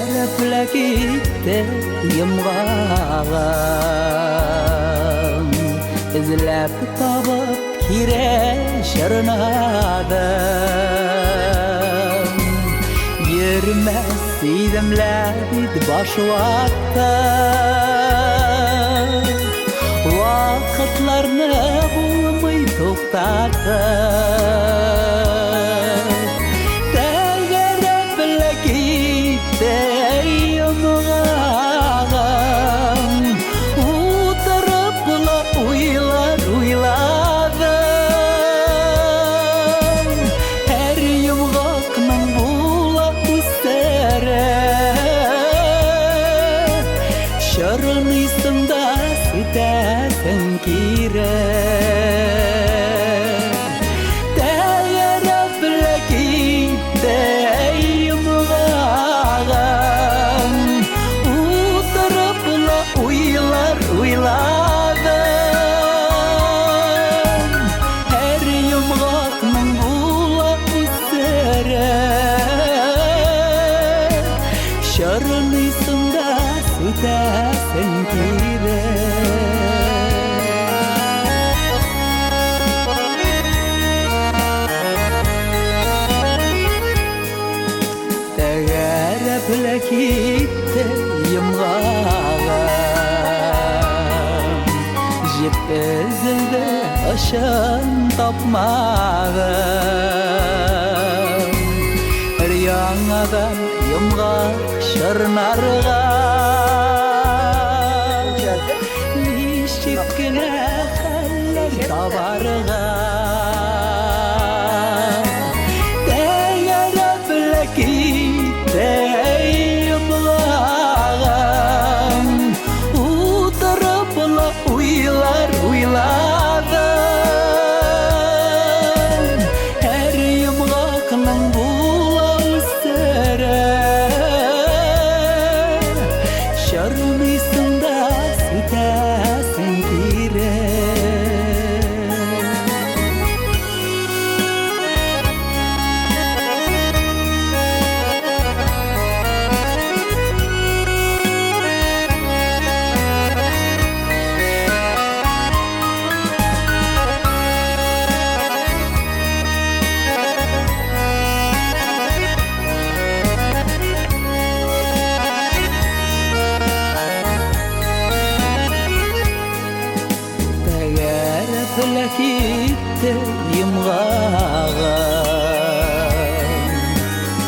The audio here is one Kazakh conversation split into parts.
Тәгәрәпләк итте йомғағым, Эзләп табып кире шырнаdım. Йөрмәс идем ләбит баш вакытта, Вакытларны булмый туктатып. Тәгәрәпләк итте йомғағым, Утырып була уйлар уйладым. Һәр йомғақның була үстере, Шырыныйсың да сүтәсең кире. Тәгәрәпләк итте йомғағым, Утырып була уйлар уйладым. Һәр йомғақның була үстере, Шырыныйсың да сүтәсең кире. Тәгәрәпләк итте йомғағым, Җиткезелде ышын тапмағым. Өр-яңадан йомғақ шырнарға, Ничек кенә хәлләр табарга. Тәгәрәпләк итте йомғағым, Утырып була уйлар уйладым. Һәр йомғақның була үстере, Шырыныйсың да сүтәсең кире. Тәгәрәпләк итте йомғағым,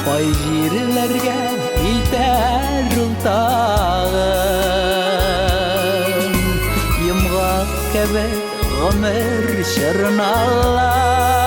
Кай җирләргә илтәр ул тагын. Йомғак кебек гомер чорналар,